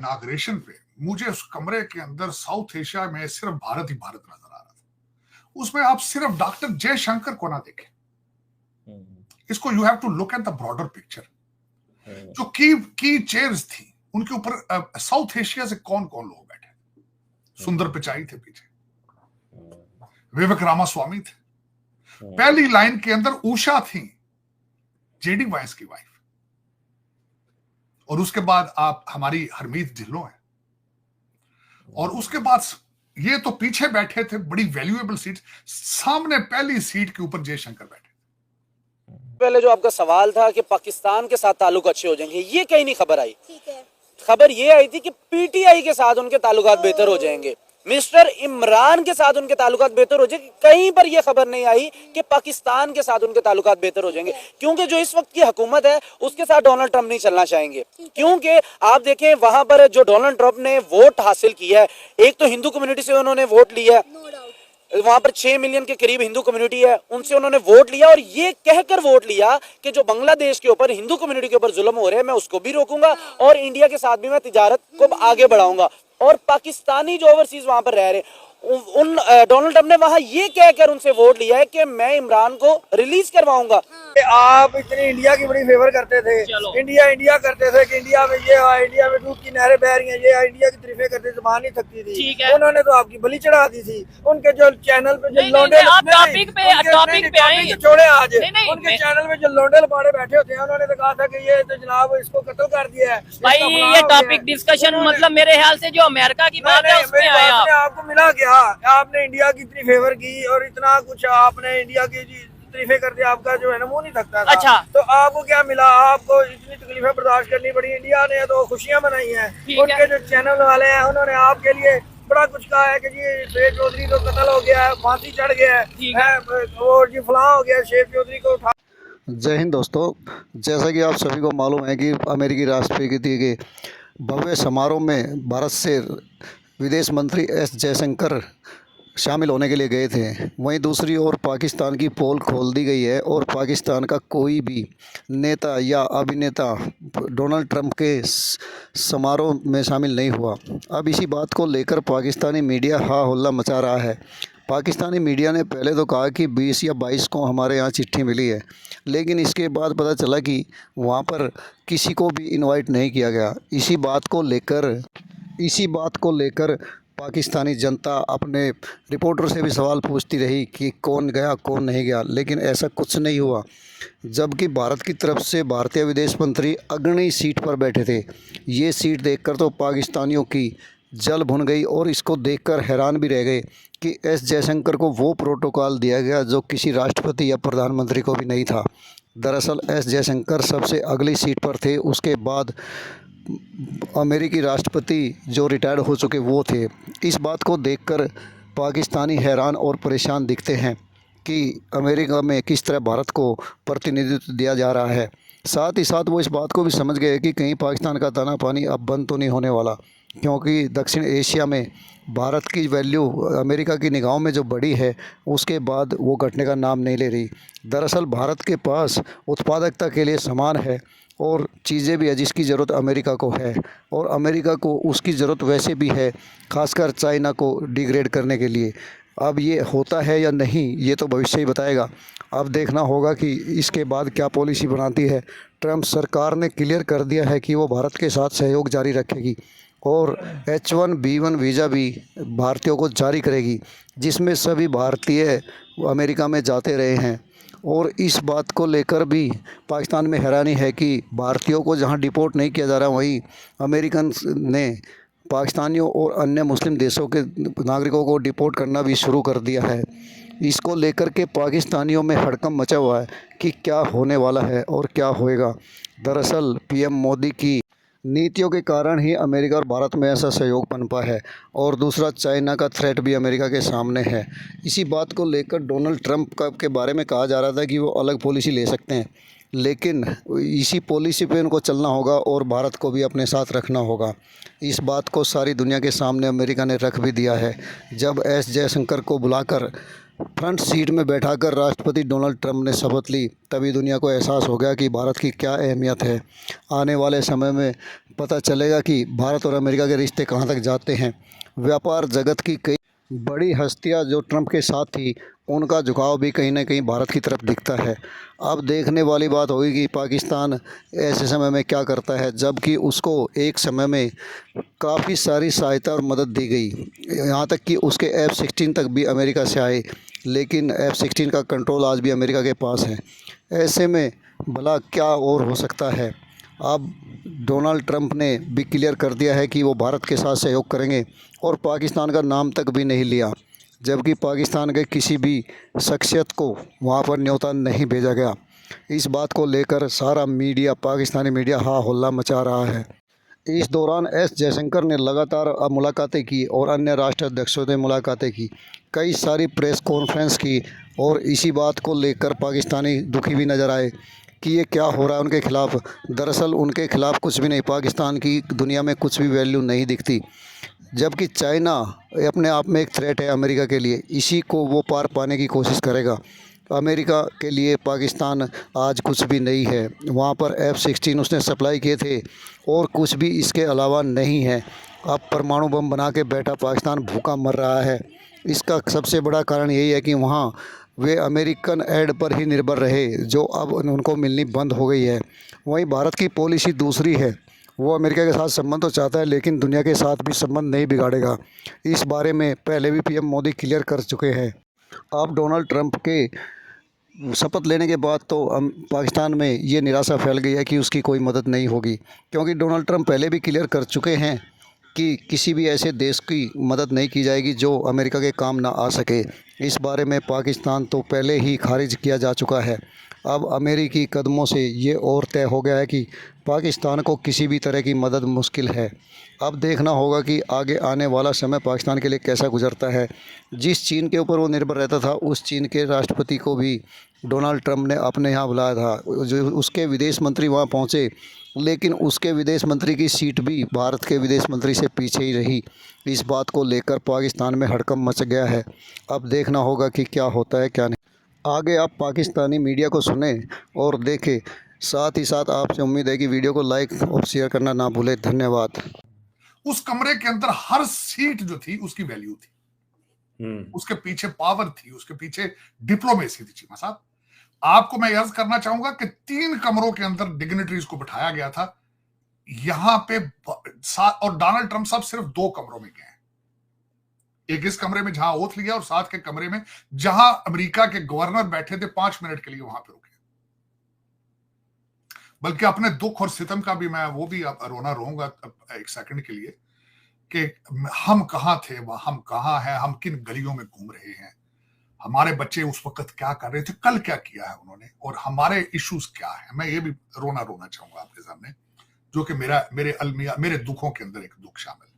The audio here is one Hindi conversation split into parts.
इनाग्रेशन पे मुझे उस कमरे के अंदर साउथ एशिया में सिर्फ भारत ही भारत नजर आ रहा था। उसमें आप सिर्फ डॉक्टर जयशंकर को ना देखें, इसको you have to look at the broader picture. जो की चेयर्स थी उनके ऊपर साउथ एशिया से कौन कौन लोग बैठे। सुंदर पिचाई थे पीछे, विवेक रामास्वामी थे, पहली लाइन के अंदर उषा थी, जेडी वाइस की वाइफ, और उसके बाद आप हमारी हरमीत ढिल्लों है, और उसके बाद ये तो पीछे बैठे थे बड़ी वैल्यूएबल सीट, सामने पहली सीट के ऊपर जयशंकर बैठे। पहले जो आपका सवाल था कि पाकिस्तान के साथ ताल्लुक अच्छे हो जाएंगे, ये कहीं नहीं खबर आई। खबर ये आई थी कि पीटीआई के साथ उनके ताल्लुकात बेहतर हो जाएंगे, मिस्टर इमरान के साथ उनके ताल्लुकात बेहतर हो जाएंगे। कहीं पर यह खबर नहीं आई कि पाकिस्तान के साथ उनके ताल्लुकात बेहतर हो जाएंगे, क्योंकि जो इस वक्त की हुकूमत है उसके साथ डोनाल्ड ट्रंप नहीं चलना चाहेंगे। क्योंकि आप देखें वहां पर जो डोनाल्ड ट्रंप ने वोट हासिल किया है, एक तो हिंदू कम्युनिटी से उन्होंने वोट लिया है, वहां पर 6 मिलियन के करीब हिंदू कम्युनिटी है, उनसे उन्होंने वोट लिया, और ये कहकर वोट लिया कि जो बांग्लादेश के ऊपर हिंदू कम्युनिटी के ऊपर जुल्म हो रहे हैं मैं उसको भी रोकूंगा, और इंडिया के साथ भी मैं तिजारत को आगे बढ़ाऊंगा। और पाकिस्तानी जो ओवरसीज वहां पर रह रहे उन डोनाल्ड ट्रंप ने वहां ये कहकर उनसे वोट लिया है कि मैं इमरान को रिलीज करवाऊंगा। आप इतनी इंडिया की बड़ी फेवर करते थे, इंडिया इंडिया करते थे कि इंडिया में ये इंडिया में दूध की नहरें बह रही हैं, ये इंडिया की तारीफें करते, जुबान नहीं थकती थी। उन्होंने तो आपकी बलि चढ़ा दी थी। उनके जो चैनल पे जो लोंडे टॉपिक पे आएंगे, छोड़े आज उनके चैनल में जो लोंडे लपाड़े बैठे होते हैं, उन्होंने तो कहा था कि ये तो जनाब इसको कत्ल कर दिया है भाई। ये टॉपिक डिस्कशन मतलब मेरे ख्याल से जो अमेरिका की बात है उसमें आया। आपको मिला क्या? आपने इंडिया की इतनी फेवर की और इतना कुछ आपने इंडिया की तकलीफें करते, आपका जो है ना मुंह नहीं थकता था। अच्छा, तो आपको क्या मिला? आपको इतनी तकलीफें बर्दाश्त करनी पड़ी। इंडिया ने तो खुशियां मनाई हैं। उनके जो चैनल वाले हैं उन्होंने आपके लिए बड़ा कुछ कहा है कि जी शेख चौधरी तो कत्ल हो गया है, फांसी चढ़ गया है, और जी फलां हो गया, शेख चौधरी को उठा। जय हिंद दोस्तों, जैसा कि आप सभी को मालूम है कि अमेरिकी राष्ट्रपति के भव्य समारोह में भारत से विदेश मंत्री एस जयशंकर शामिल होने के लिए गए थे। वहीं दूसरी ओर पाकिस्तान की पोल खोल दी गई है और पाकिस्तान का कोई भी नेता या अभिनेता डोनाल्ड ट्रंप के समारोह में शामिल नहीं हुआ। अब इसी बात को लेकर पाकिस्तानी मीडिया हा हल्ला मचा रहा है। पाकिस्तानी मीडिया ने पहले तो कहा कि 20 या 22 को हमारे यहाँ चिट्ठी मिली है, लेकिन इसके बाद पता चला कि वहाँ पर किसी को भी इनवाइट नहीं किया गया। इसी बात को लेकर पाकिस्तानी जनता अपने रिपोर्टर से भी सवाल पूछती रही कि कौन गया कौन नहीं गया, लेकिन ऐसा कुछ नहीं हुआ। जबकि भारत की तरफ से भारतीय विदेश मंत्री अग्रणी सीट पर बैठे थे। ये सीट देखकर तो पाकिस्तानियों की जल भुन गई, और इसको देखकर हैरान भी रह गए कि एस जयशंकर को वो प्रोटोकॉल दिया गया जो किसी राष्ट्रपति या प्रधानमंत्री को भी नहीं था। दरअसल एस जयशंकर सबसे अगली सीट पर थे, उसके बाद अमेरिकी राष्ट्रपति जो रिटायर्ड हो चुके वो थे। इस बात को देखकर पाकिस्तानी हैरान और परेशान दिखते हैं कि अमेरिका में किस तरह भारत को प्रतिनिधित्व दिया जा रहा है। साथ ही साथ वो इस बात को भी समझ गए कि कहीं पाकिस्तान का दाना पानी अब बंद तो नहीं होने वाला, क्योंकि दक्षिण एशिया में भारत की वैल्यू अमेरिका की निगाहों में जो बड़ी है उसके बाद वो घटने का नाम नहीं ले रही। दरअसल भारत के पास उत्पादकता के लिए सामान है और चीज़ें भी है जिसकी ज़रूरत अमेरिका को है, और अमेरिका को उसकी ज़रूरत वैसे भी है, खासकर चाइना को डिग्रेड करने के लिए। अब ये होता है या नहीं ये तो भविष्य ही बताएगा। अब देखना होगा कि इसके बाद क्या पॉलिसी बनाती है। ट्रंप सरकार ने क्लियर कर दिया है कि वो भारत के साथ सहयोग जारी रखेगी और H1B1 वीज़ा भी भारतीयों को जारी करेगी, जिसमें सभी भारतीय अमेरिका में जाते रहे हैं। और इस बात को लेकर भी पाकिस्तान में हैरानी है कि भारतीयों को जहां डिपोर्ट नहीं किया जा रहा, वहीं अमेरिकन ने पाकिस्तानियों और अन्य मुस्लिम देशों के नागरिकों को डिपोर्ट करना भी शुरू कर दिया है। इसको लेकर के पाकिस्तानियों में हड़कंप मचा हुआ है कि क्या होने वाला है और क्या होएगा। दरअसल पीएम मोदी की नीतियों के कारण ही अमेरिका और भारत में ऐसा सहयोग पनपा है, और दूसरा चाइना का थ्रेट भी अमेरिका के सामने है। इसी बात को लेकर डोनाल्ड ट्रंप के बारे में कहा जा रहा था कि वो अलग पॉलिसी ले सकते हैं, लेकिन इसी पॉलिसी पे उनको चलना होगा और भारत को भी अपने साथ रखना होगा। इस बात को सारी दुनिया के सामने अमेरिका ने रख भी दिया है। जब एस जयशंकर को बुलाकर फ्रंट सीट में बैठाकर राष्ट्रपति डोनाल्ड ट्रंप ने शपथ ली, तभी दुनिया को एहसास हो गया कि भारत की क्या अहमियत है। आने वाले समय में पता चलेगा कि भारत और अमेरिका के रिश्ते कहाँ तक जाते हैं। व्यापार जगत की कई बड़ी हस्तियां जो ट्रंप के साथ थी, उनका झुकाव भी कहीं ना कहीं भारत की तरफ दिखता है। अब देखने वाली बात होगी कि पाकिस्तान ऐसे समय में क्या करता है, जबकि उसको एक समय में काफ़ी सारी सहायता और मदद दी गई, यहाँ तक कि उसके F-16 तक भी अमेरिका से आए, लेकिन F-16 का कंट्रोल आज भी अमेरिका के पास है। ऐसे में भला क्या और हो सकता है। अब डोनाल्ड ट्रंप ने भी क्लियर कर दिया है कि वो भारत के साथ सहयोग करेंगे और पाकिस्तान का नाम तक भी नहीं लिया, जबकि पाकिस्तान के किसी भी शख्सियत को वहाँ पर न्योता नहीं भेजा गया। इस बात को लेकर सारा मीडिया, पाकिस्तानी मीडिया हा हल्ला मचा रहा है। इस दौरान एस जयशंकर ने लगातार मुलाकातें की और अन्य राष्ट्राध्यक्षों से मुलाकातें की, कई सारी प्रेस कॉन्फ्रेंस की, और इसी बात को लेकर पाकिस्तानी दुखी भी नज़र आए कि ये क्या हो रहा है उनके ख़िलाफ़। दरअसल उनके ख़िलाफ़ कुछ भी नहीं, पाकिस्तान की दुनिया में कुछ भी वैल्यू नहीं दिखती, जबकि चाइना अपने आप में एक थ्रेट है अमेरिका के लिए। इसी को वो पार पाने की कोशिश करेगा। अमेरिका के लिए पाकिस्तान आज कुछ भी नहीं है। वहाँ पर F-16 उसने सप्लाई किए थे और कुछ भी इसके अलावा नहीं है। अब परमाणु बम बना के बैठा पाकिस्तान भूखा मर रहा है। इसका सबसे बड़ा कारण यही है कि वहाँ वे अमेरिकन एड पर ही निर्भर रहे, जो अब उनको मिलनी बंद हो गई है। वहीं भारत की पॉलिसी दूसरी है, वो अमेरिका के साथ संबंध तो चाहता है, लेकिन दुनिया के साथ भी संबंध नहीं बिगाड़ेगा। इस बारे में पहले भी PM मोदी क्लियर कर चुके हैं। अब डोनाल्ड ट्रंप के शपथ लेने के बाद तो पाकिस्तान में ये निराशा फैल गई है कि उसकी कोई मदद नहीं होगी, क्योंकि डोनाल्ड ट्रंप पहले भी क्लियर कर चुके हैं कि किसी भी ऐसे देश की मदद नहीं की जाएगी जो अमेरिका के काम ना आ सके। इस बारे में पाकिस्तान तो पहले ही खारिज किया जा चुका है। अब अमेरिकी कदमों से ये और तय हो गया है कि पाकिस्तान को किसी भी तरह की मदद मुश्किल है। अब देखना होगा कि आगे आने वाला समय पाकिस्तान के लिए कैसा गुजरता है। जिस चीन के ऊपर वो निर्भर रहता था, उस चीन के राष्ट्रपति को भी डोनाल्ड ट्रंप ने अपने यहाँ बुलाया था, जो उसके विदेश मंत्री वहाँ पहुँचे, लेकिन उसके विदेश मंत्री की सीट भी भारत के विदेश मंत्री से पीछे ही रही। इस बात को लेकर पाकिस्तान में हड़कंप मच गया है। अब देखना होगा कि क्या होता है क्या नहीं। आगे आप पाकिस्तानी मीडिया को सुने और देखें। साथ ही साथ आपसे उम्मीद है कि वीडियो को लाइक और शेयर करना ना भूलें। धन्यवाद। उस कमरे के अंदर हर सीट जो थी उसकी वैल्यू थी, उसके पीछे पावर थी, उसके पीछे डिप्लोमेसी थी। चीमा साहब, आपको मैं अर्ज करना चाहूंगा कि 3 कमरों के अंदर डिग्निटरीज को बिठाया गया था यहां पे, और डोनाल्ड ट्रंप साहब सिर्फ 2 कमरों में गए। एक इस कमरे में जहां ओथ लिया और साथ के कमरे में जहां अमेरिका के गवर्नर बैठे थे 5 मिनट के लिए वहां पे रुके। बल्कि अपने दुख और सितम का भी मैं वो भी रोना रोऊंगा एक सेकंड के लिए कि हम कहां थे, हम कहां हैं, हम किन गलियों में घूम रहे हैं, हमारे बच्चे उस वक्त क्या कर रहे थे, कल क्या किया है उन्होंने, और हमारे इश्यूज क्या है। मैं ये भी रोना चाहूंगा आपके सामने, जो कि मेरे अलमिया, मेरे दुखों के अंदर एक दुख शामिल।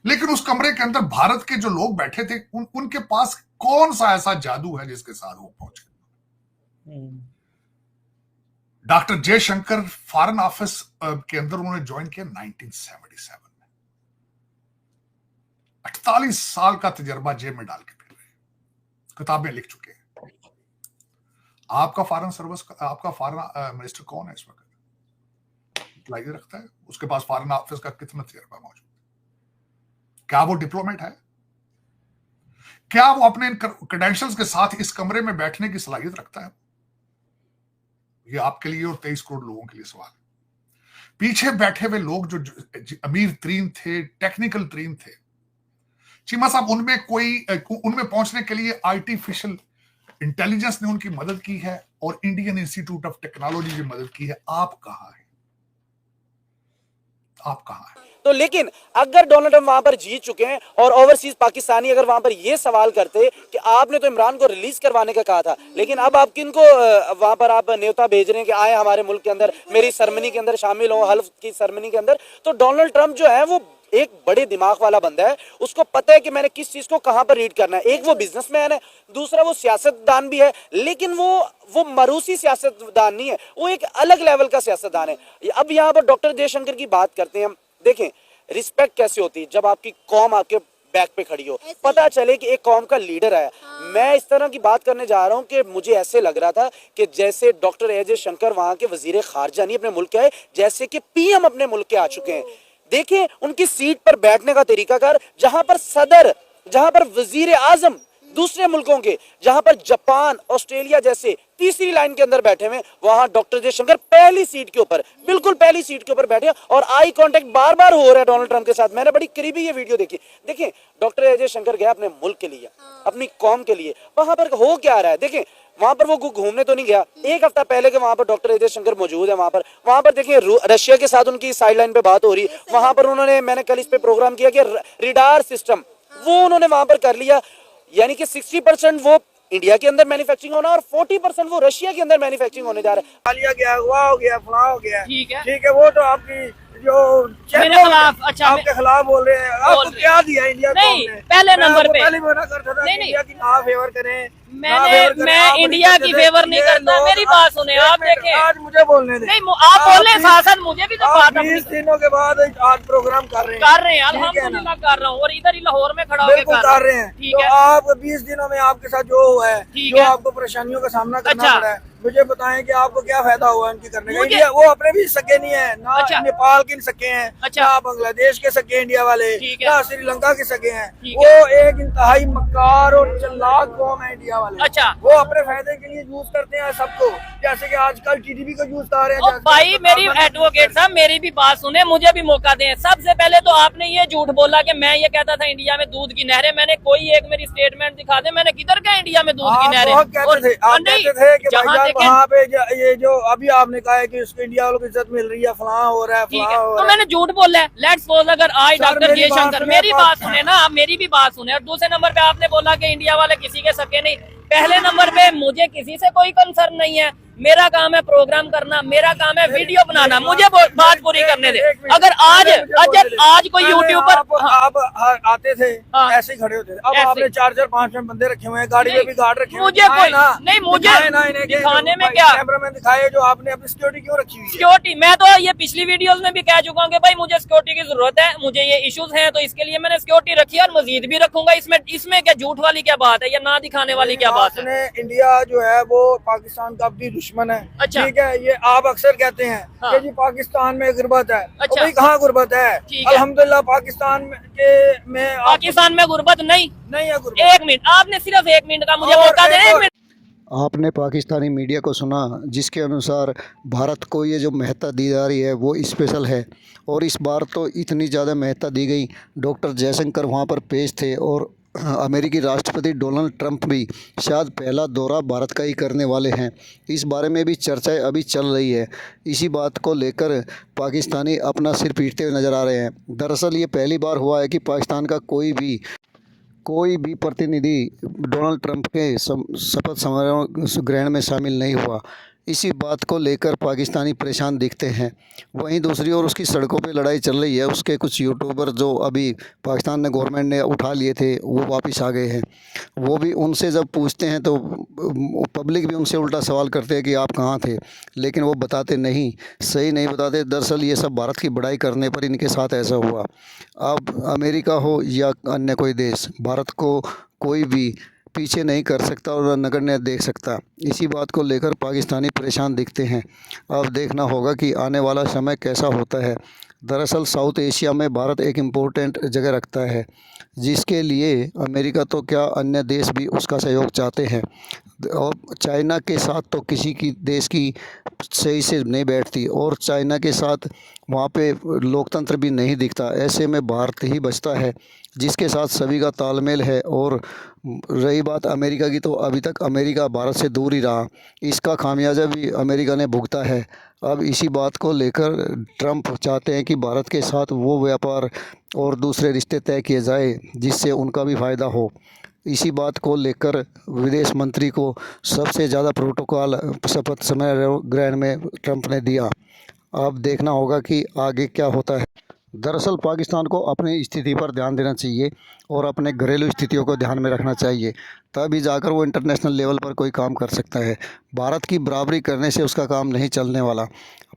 लेकिन उस कमरे के अंदर भारत के जो लोग बैठे थे, उनके पास कौन सा ऐसा जादू है जिसके साथ वो पहुंचे। डॉक्टर जयशंकर फॉरेन ऑफिस के अंदर उन्होंने ज्वाइन किया 1977 में। 48 साल का तजर्बा जेब में डाल के फिर रहे, किताबें लिख चुके हैं। आपका फॉरेन सर्विस, आपका फॉरेन मिनिस्टर कौन है इस वक्त, लाइए रखता है, उसके पास फॉरेन ऑफिस का कितना तजर्बा मौजूद, क्या वो डिप्लोमेट है, क्या वो अपने क्रेडेंशियल्स के साथ इस कमरे में बैठने की सलाहियत रखता है। ये आपके लिए और 23 करोड़ लोगों के लिए सवाल है। पीछे बैठे हुए लोग जो अमीर तरीन थे, टेक्निकल तरीन थे, चीमा साहब, उनमें पहुंचने के लिए आर्टिफिशियल इंटेलिजेंस ने उनकी मदद की है और इंडियन इंस्टीट्यूट ऑफ टेक्नोलॉजी की मदद की है। आप कहां हैं, आप कहां हैं? तो लेकिन अगर डोनाल्ड ट्रंप वहां पर जीत चुके हैं और ओवरसीज पाकिस्तानी अगर वहां पर ये सवाल करते कि आपने तो इमरान को रिलीज करवाने का कहा था, लेकिन अब आप किनको वहां पर आप न्योता भेज रहे हैं कि आए हमारे मुल्क के अंदर, मेरी सेरेमनी के अंदर शामिल हो, हल्फ की सेरेमनी के अंदर। तो डोनाल्ड ट्रंप जो है वो एक बड़े दिमाग वाला बंदा है, उसको पता है कि मैंने किस चीज को कहां पर रीड करना है। एक वो बिजनेसमैन है, दूसरा वो सियासतदान भी है, लेकिन वो मरूसी सियासतदान नहीं है, वो एक अलग लेवल का सियासतदान है। अब यहाँ पर डॉक्टर जयशंकर की बात करते हैं हम। देखें रिस्पेक्ट कैसे होती है जब आपकी कौम आपके बैक पे खड़ी हो, पता चले कि एक कौम का लीडर है। मैं इस तरह की बात करने जा रहा हूँ कि मुझे ऐसे लग रहा था कि जैसे डॉक्टर एजे शंकर वहां के वजीर खारजा नहीं अपने मुल्क के आए, जैसे कि पीएम अपने मुल्क के आ चुके हैं। देखें उनकी सीट पर बैठने का तरीकाकार, जहां पर सदर, जहां पर वजीर आजम दूसरे मुल्कों के, जहां पर जापान, ऑस्ट्रेलिया जैसे तीसरी लाइन के अंदर बैठे हुए, वहां डॉक्टर जयशंकर पहली सीट के ऊपर, बिल्कुल पहली सीट के ऊपर बैठे और आई कांटेक्ट बार बार हो रहा है डोनाल्ड ट्रंप के साथ। मैंने बड़ी करीबी ये वीडियो देखी। देखिए डॉक्टर अजय शंकर गया अपने मुल्क के लिए, अपनी कौम के लिए, वहां पर हो क्या रहा है। देखें वहां पर वो घूमने तो नहीं गया, एक हफ्ता पहले के वहां पर डॉक्टर अजय शंकर मौजूद है वहां पर देखिए रशिया के साथ उनकी साइडलाइन पे बात हो रही है। वहां पर उन्होंने, मैंने कल इस पे प्रोग्राम किया कि रिडार सिस्टम वो उन्होंने वहां पर कर लिया, यानी कि 60% वो इंडिया के अंदर मैन्युफैक्चरिंग होना और 40% वो रशिया के अंदर मैन्युफैक्चरिंग होने जा रहा है। लिया गया, हुआ हो गया, फला हो गया, ठीक है, ठीक है, वो तो आपकी जो मेरे खिलाफ, अच्छा आपके खिलाफ बोल रहे हैं। आपको क्या दिया इंडिया को? नहीं, पहले नंबर पे पहले मना करता था कि इंडिया की ना फेवर करें, मैं इंडिया की फेवर नहीं करता। मेरी बात सुने, आप देखें, आज मुझे बोलने दें। नहीं आप बोले साथ साथ मुझे भी तो बात 20 दिनों के बाद आज प्रोग्राम कर रहे हैं, अल्हम्दुलिल्लाह कर रहा हूँ, और इधर ही लाहौर में खड़ा होकर बिल्कुल कर रहे हैं। ठीक तो है, आप 20 दिनों में आपके साथ जो हुआ है, ठीक जो है, आपको परेशानियों का सामना करना अच्छा, पड़ा है, मुझे बताएं कि आपको क्या फायदा हुआ इनकी करने का। मुझे- इंडिया वो अपने भी सके नहीं है ना, अच्छा, नेपाल के सके हैं, अच्छा, ना बांग्लादेश के सके इंडिया वाले, ठीक है, ना श्रीलंका के सके हैं। ठीक वो एक इंतहाई मक्कार और चालाक कौम है इंडिया वाले। अच्छा, वो अपने फायदे के लिए यूज करते हैं सबको, जैसे कि आजकल टीडीपी को यूज कर रहे हैं। ओ भाई मेरी एडवोकेट साहब मेरी भी बात सुने, मुझे भी मौका दें। सबसे पहले तो आपने ये झूठ बोला कि मैं ये कहता था इंडिया में दूध की नहरें, मैंने कोई एक मेरी स्टेटमेंट दिखा दे, मैंने किधर कहा इंडिया में दूध की नहरें? कहते थे, आप कहते थे कि भाईजान वहाँ पे ये जो अभी आपने कहा है कि उसको इंडिया वालों को इज्जत मिल रही है, फलां हो रहा है, फलां हो तो रहा है। मैंने झूठ बोला है। लेट्स सपोज अगर आज सर, डॉक्टर मेरी बात जयशंकर, सुने, मेरी आप- बात सुने ना, आप मेरी भी बात सुने। और दूसरे नंबर पे आपने बोला कि इंडिया वाले किसी के सके नहीं। पहले नंबर पे मुझे किसी से कोई कंसर्न नहीं है, मेरा काम है प्रोग्राम करना, मेरा काम है वीडियो बनाना, मुझे बात पूरी करने दे। अगर आज कोई यूट्यूबर आप आते थे हाँ, ऐसे ही खड़े होते थे, अब आपने 4-4 5 बंदे रखे हुए हैं, गाड़ी में भी गार्ड रखे हुए हैं। मुझे कोई नहीं, मुझे दिखाने में क्या, कैमरामैन दिखाए जो आपने अपनी सिक्योरिटी क्यों रखी हुई है? सिक्योरिटी मैं तो ये पिछली वीडियोस में भी कह चुका हूँ कि भाई मुझे सिक्योरिटी की जरूरत है, मुझे ये इश्यूज हैं, तो इसके लिए मैंने सिक्योरिटी रखी है और मजीद भी रखूंगा। इसमें क्या झूठ वाली क्या बात है या ना दिखाने वाली क्या बात है? इंडिया जो है वो पाकिस्तान का भी दुश्मन है। अच्छा, ठीक है, ये आप अक्सर कहते हैं हाँ, कि जी पाकिस्तान में गुर्बत है। अच्छा, भाई कहाँ गुर्बत है? अल्हम्दुलिल्लाह पाकिस्तान में पाकिस्तान में गुर्बत नहीं है गुर्बत। एक मिनट, आपने सिर्फ 1 मिनट का मुझे मौका दें, 1 मिनट। आपने पाकिस्तानी मीडिया को सुना जिसके अनुसार भारत को ये जो महत्ता दी जा रही है वो स्पेशल है, और इस बार तो इतनी ज़्यादा महत्ता दी गई। डॉक्टर जयशंकर वहाँ पर पेश थे और अमेरिकी राष्ट्रपति डोनाल्ड ट्रंप भी शायद पहला दौरा भारत का ही करने वाले हैं। इस बारे में भी चर्चाएं अभी चल रही है। इसी बात को लेकर पाकिस्तानी अपना सिर पीटते हुए नज़र आ रहे हैं। दरअसल ये पहली बार हुआ है कि पाकिस्तान का कोई भी प्रतिनिधि डोनाल्ड ट्रंप के शपथ समारोह ग्रहण में शामिल नहीं हुआ। इसी बात को लेकर पाकिस्तानी परेशान दिखते हैं। वहीं दूसरी ओर उसकी सड़कों पे लड़ाई चल रही है। उसके कुछ यूट्यूबर जो अभी पाकिस्तान ने गवर्नमेंट ने उठा लिए थे वो वापस आ गए हैं। वो भी उनसे जब पूछते हैं तो पब्लिक भी उनसे उल्टा सवाल करते हैं कि आप कहाँ थे, लेकिन वो बताते नहीं, सही नहीं बताते। दरअसल ये सब भारत की बड़ाई करने पर इनके साथ ऐसा हुआ। अब अमेरिका हो या अन्य कोई देश, भारत को कोई भी पीछे नहीं कर सकता और नगण्य देख सकता। इसी बात को लेकर पाकिस्तानी परेशान दिखते हैं। अब देखना होगा कि आने वाला समय कैसा होता है। दरअसल साउथ एशिया में भारत एक इम्पोर्टेंट जगह रखता है, जिसके लिए अमेरिका तो क्या अन्य देश भी उसका सहयोग चाहते हैं। और चाइना के साथ तो किसी की देश की सही से नहीं बैठती, और चाइना के साथ वहाँ पे लोकतंत्र भी नहीं दिखता। ऐसे में भारत ही बचता है जिसके साथ सभी का तालमेल है। और रही बात अमेरिका की, तो अभी तक अमेरिका भारत से दूर ही रहा। इसका खामियाजा भी अमेरिका ने भुगता है। अब इसी बात को लेकर ट्रंप चाहते हैं कि भारत के साथ वो व्यापार और दूसरे रिश्ते तय किए जाए जिससे उनका भी फ़ायदा हो। इसी बात को लेकर विदेश मंत्री को सबसे ज़्यादा प्रोटोकॉल शपथ समारोह ग्रहण में ट्रंप ने दिया। अब देखना होगा कि आगे क्या होता है। दरअसल पाकिस्तान को अपनी स्थिति पर ध्यान देना चाहिए और अपने घरेलू स्थितियों को ध्यान में रखना चाहिए, तभी जाकर वो इंटरनेशनल लेवल पर कोई काम कर सकता है। भारत की बराबरी करने से उसका काम नहीं चलने वाला।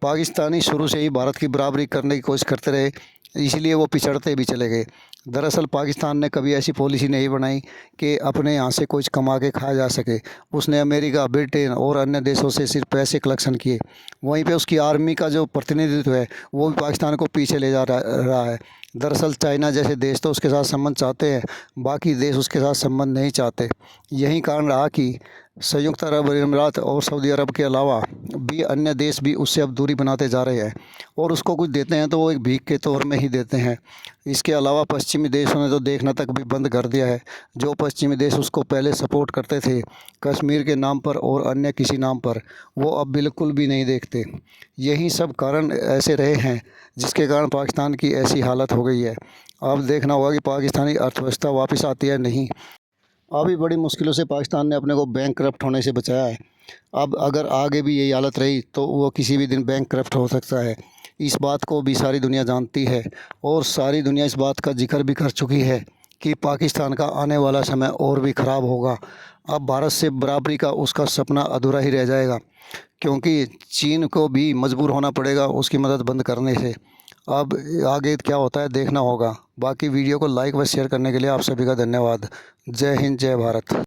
पाकिस्तानी शुरू से ही भारत की बराबरी करने की कोशिश करते रहे, इसलिए वो पिछड़ते भी चले गए। दरअसल पाकिस्तान ने कभी ऐसी पॉलिसी नहीं बनाई कि अपने यहाँ से कुछ कमा के खाया जा सके। उसने अमेरिका, ब्रिटेन और अन्य देशों से सिर्फ पैसे कलेक्शन किए। वहीं पे उसकी आर्मी का जो प्रतिनिधित्व है वो भी पाकिस्तान को पीछे ले जा रहा है। दरअसल चाइना जैसे देश तो उसके साथ संबंध चाहते हैं, बाकी देश उसके साथ संबंध नहीं चाहते। यही कारण रहा कि संयुक्त अरब अमीरात और सऊदी अरब के अलावा भी अन्य देश भी उससे अब दूरी बनाते जा रहे हैं, और उसको कुछ देते हैं तो वो एक भीख के तौर में ही देते हैं। इसके अलावा पश्चिमी देशों ने तो देखना तक भी बंद कर दिया है। जो पश्चिमी देश उसको पहले सपोर्ट करते थे कश्मीर के नाम पर और अन्य किसी नाम पर, वो अब बिल्कुल भी नहीं देखते। यही सब कारण ऐसे रहे हैं जिसके कारण पाकिस्तान की ऐसी हालत हो गई है। अब देखना होगा कि पाकिस्तानी अर्थव्यवस्था वापस आती है नहीं। अभी बड़ी मुश्किलों से पाकिस्तान ने अपने को बैंकक्रप्ट होने से बचाया है। अब अगर आगे भी यही हालत रही तो वो किसी भी दिन बैंकक्रप्ट हो सकता है। इस बात को भी सारी दुनिया जानती है, और सारी दुनिया इस बात का जिक्र भी कर चुकी है कि पाकिस्तान का आने वाला समय और भी ख़राब होगा। अब भारत से बराबरी का उसका सपना अधूरा ही रह जाएगा, क्योंकि चीन को भी मजबूर होना पड़ेगा उसकी मदद बंद करने से। अब आगे क्या होता है देखना होगा। बाकी वीडियो को लाइक व शेयर करने के लिए आप सभी का धन्यवाद। जय हिंद, जय भारत।